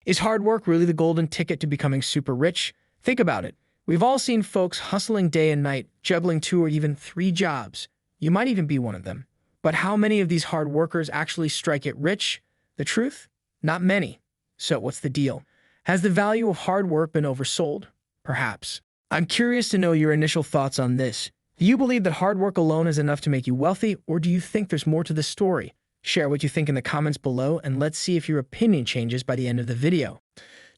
Is hard work really the golden ticket to becoming super rich? Think about it. We've all seen folks hustling day and night, juggling 2 or even 3 jobs. You might even be one of them. But how many of these hard workers actually strike it rich? The truth? Not many. So what's the deal? Has the value of hard work been oversold? Perhaps. I'm curious to know your initial thoughts on this. Do you believe that hard work alone is enough to make you wealthy, or do you think there's more to the story? Share what you think in the comments below, and let's see if your opinion changes by the end of the video.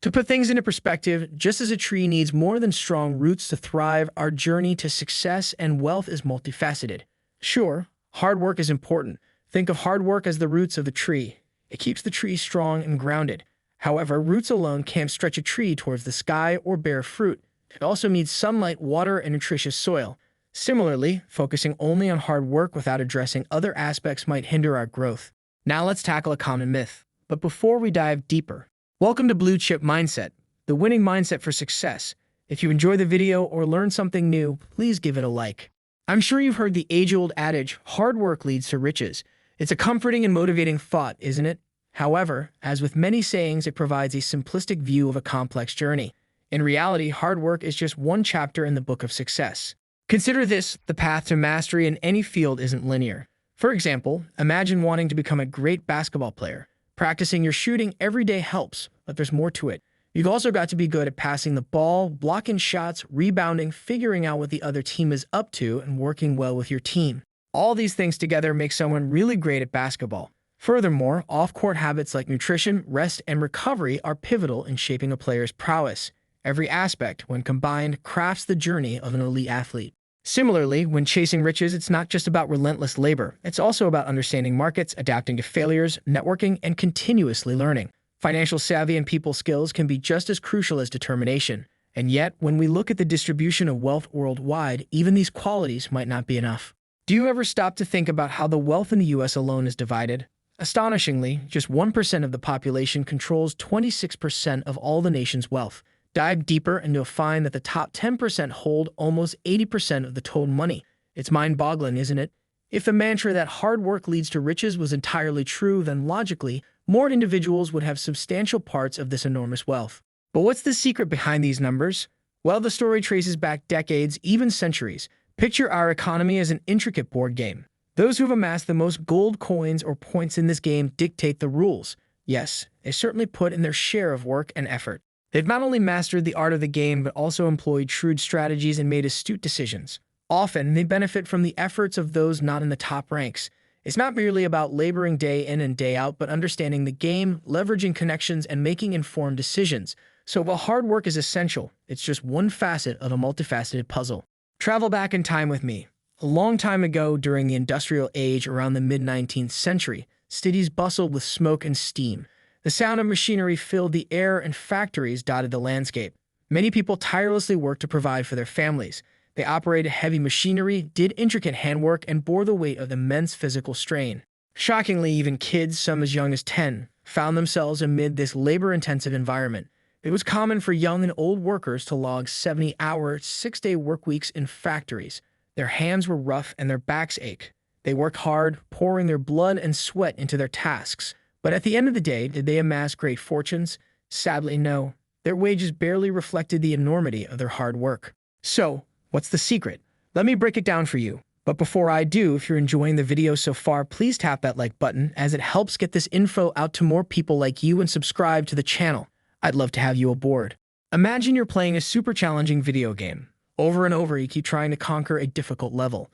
To put things into perspective, just as a tree needs more than strong roots to thrive, our journey to success and wealth is multifaceted. Sure, hard work is important. Think of hard work as the roots of the tree. It keeps the tree strong and grounded. However, roots alone can't stretch a tree towards the sky or bear fruit. It also needs sunlight, water, and nutritious soil. Similarly, focusing only on hard work without addressing other aspects might hinder our growth. Now let's tackle a common myth. But before we dive deeper, welcome to Blue Chip Mindset, the winning mindset for success. If you enjoy the video or learn something new, please give it a like. I'm sure you've heard the age-old adage, hard work leads to riches. It's a comforting and motivating thought, isn't it? However, as with many sayings, it provides a simplistic view of a complex journey. In reality, hard work is just one chapter in the book of success. Consider this, the path to mastery in any field isn't linear. For example, imagine wanting to become a great basketball player. Practicing your shooting every day helps, but there's more to it. You've also got to be good at passing the ball, blocking shots, rebounding, figuring out what the other team is up to, and working well with your team. All these things together make someone really great at basketball. Furthermore, off-court habits like nutrition, rest, and recovery are pivotal in shaping a player's prowess. Every aspect, when combined, crafts the journey of an elite athlete. Similarly, when chasing riches, it's not just about relentless labor. It's also about understanding markets, adapting to failures, networking, and continuously learning. Financial savvy and people skills can be just as crucial as determination. And yet, when we look at the distribution of wealth worldwide, even these qualities might not be enough. Do you ever stop to think about how the wealth in the US alone is divided? Astonishingly, just 1% of the population controls 26% of all the nation's wealth. Dive deeper and you'll find that the top 10% hold almost 80% of the total money. It's mind-boggling, isn't it? If the mantra that hard work leads to riches was entirely true, then logically, more individuals would have substantial parts of this enormous wealth. But what's the secret behind these numbers? Well, the story traces back decades, even centuries. Picture our economy as an intricate board game. Those who've amassed the most gold coins or points in this game dictate the rules. Yes, they certainly put in their share of work and effort. They've not only mastered the art of the game, but also employed shrewd strategies and made astute decisions. Often, they benefit from the efforts of those not in the top ranks. It's not merely about laboring day in and day out, but understanding the game, leveraging connections, and making informed decisions. So while hard work is essential, it's just one facet of a multifaceted puzzle. Travel back in time with me. A long time ago, during the industrial age around the mid-19th century, cities bustled with smoke and steam. The sound of machinery filled the air and factories dotted the landscape. Many people tirelessly worked to provide for their families. They operated heavy machinery, did intricate handwork, and bore the weight of immense physical strain. Shockingly, even kids, some as young as 10, found themselves amid this labor-intensive environment. It was common for young and old workers to log 70-hour, 6-day work weeks in factories. Their hands were rough and their backs ached. They worked hard, pouring their blood and sweat into their tasks. But at the end of the day, did they amass great fortunes? Sadly, no. Their wages barely reflected the enormity of their hard work. So, what's the secret? Let me break it down for you. But before I do, if you're enjoying the video so far, please tap that like button as it helps get this info out to more people like you and subscribe to the channel. I'd love to have you aboard. Imagine you're playing a super challenging video game. Over and over, you keep trying to conquer a difficult level.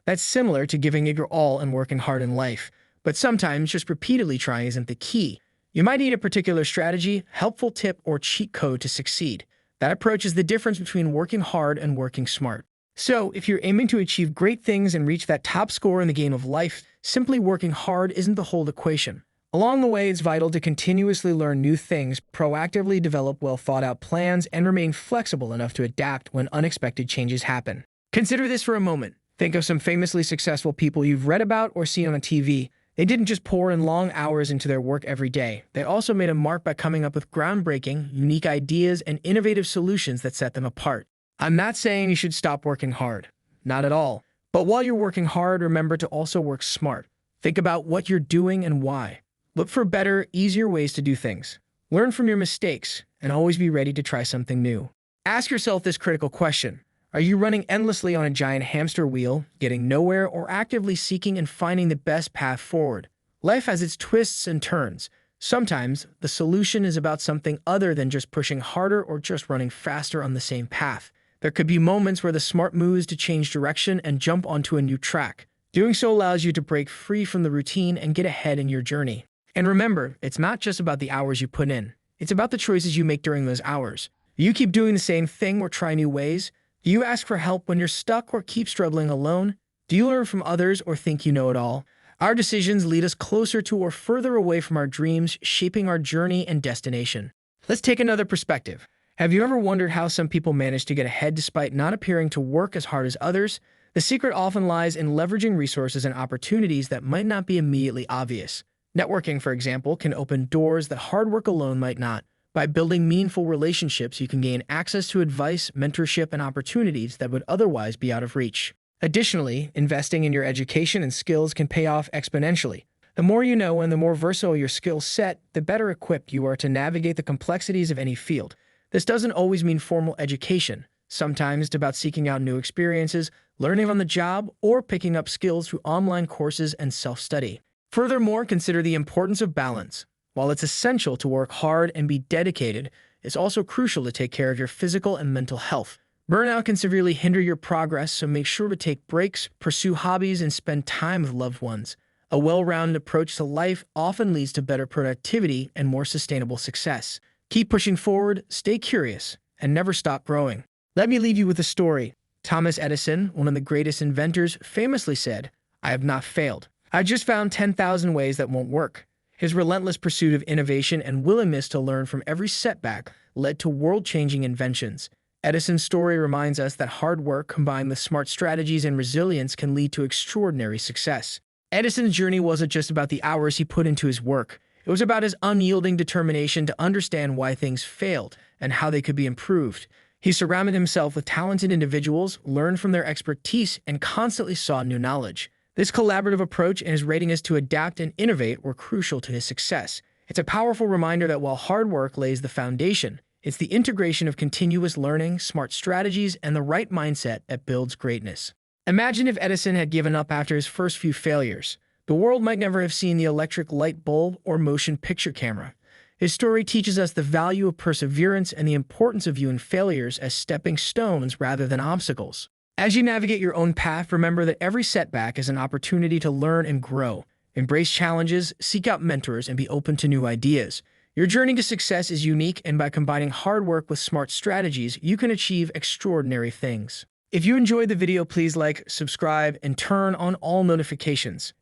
That's similar to giving it your all and working hard in life. But sometimes just repeatedly trying isn't the key. You might need a particular strategy, helpful tip, or cheat code to succeed. That approach is the difference between working hard and working smart. So, if you're aiming to achieve great things and reach that top score in the game of life, simply working hard isn't the whole equation. Along the way, it's vital to continuously learn new things, proactively develop well-thought-out plans, and remain flexible enough to adapt when unexpected changes happen. Consider this for a moment. Think of some famously successful people you've read about or seen on TV. They didn't just pour in long hours into their work every day. They also made a mark by coming up with groundbreaking, unique ideas and innovative solutions that set them apart. I'm not saying you should stop working hard. Not at all. But while you're working hard, remember to also work smart. Think about what you're doing and why. Look for better, easier ways to do things. Learn from your mistakes and always be ready to try something new. Ask yourself this critical question. Are you running endlessly on a giant hamster wheel, getting nowhere, or actively seeking and finding the best path forward? Life has its twists and turns. Sometimes the solution is about something other than just pushing harder or just running faster on the same path. There could be moments where the smart move is to change direction and jump onto a new track. Doing so allows you to break free from the routine and get ahead in your journey. And remember, it's not just about the hours you put in. It's about the choices you make during those hours. Do you keep doing the same thing or try new ways? Do you ask for help when you're stuck or keep struggling alone? Do you learn from others or think you know it all? Our decisions lead us closer to or further away from our dreams, shaping our journey and destination. Let's take another perspective. Have you ever wondered how some people manage to get ahead despite not appearing to work as hard as others? The secret often lies in leveraging resources and opportunities that might not be immediately obvious. Networking, for example, can open doors that hard work alone might not. By building meaningful relationships, you can gain access to advice, mentorship, and opportunities that would otherwise be out of reach. Additionally, investing in your education and skills can pay off exponentially. The more you know and the more versatile your skill set, the better equipped you are to navigate the complexities of any field. This doesn't always mean formal education. Sometimes it's about seeking out new experiences, learning on the job, or picking up skills through online courses and self-study. Furthermore, consider the importance of balance. While it's essential to work hard and be dedicated, it's also crucial to take care of your physical and mental health. Burnout can severely hinder your progress, so make sure to take breaks, pursue hobbies, and spend time with loved ones. A well-rounded approach to life often leads to better productivity and more sustainable success. Keep pushing forward, stay curious, and never stop growing. Let me leave you with a story. Thomas Edison, one of the greatest inventors, famously said, "I have not failed. I just found 10,000 ways that won't work." His relentless pursuit of innovation and willingness to learn from every setback led to world-changing inventions. Edison's story reminds us that hard work combined with smart strategies and resilience can lead to extraordinary success. Edison's journey wasn't just about the hours he put into his work. It was about his unyielding determination to understand why things failed and how they could be improved. He surrounded himself with talented individuals, learned from their expertise, and constantly sought new knowledge. This collaborative approach and his readiness to adapt and innovate were crucial to his success. It's a powerful reminder that while hard work lays the foundation, it's the integration of continuous learning, smart strategies, and the right mindset that builds greatness. Imagine if Edison had given up after his first few failures. The world might never have seen the electric light bulb or motion picture camera. His story teaches us the value of perseverance and the importance of viewing failures as stepping stones rather than obstacles. As you navigate your own path, remember that every setback is an opportunity to learn and grow. Embrace challenges, seek out mentors, and be open to new ideas. Your journey to success is unique, and by combining hard work with smart strategies, you can achieve extraordinary things. If you enjoyed the video, please like, subscribe, and turn on all notifications.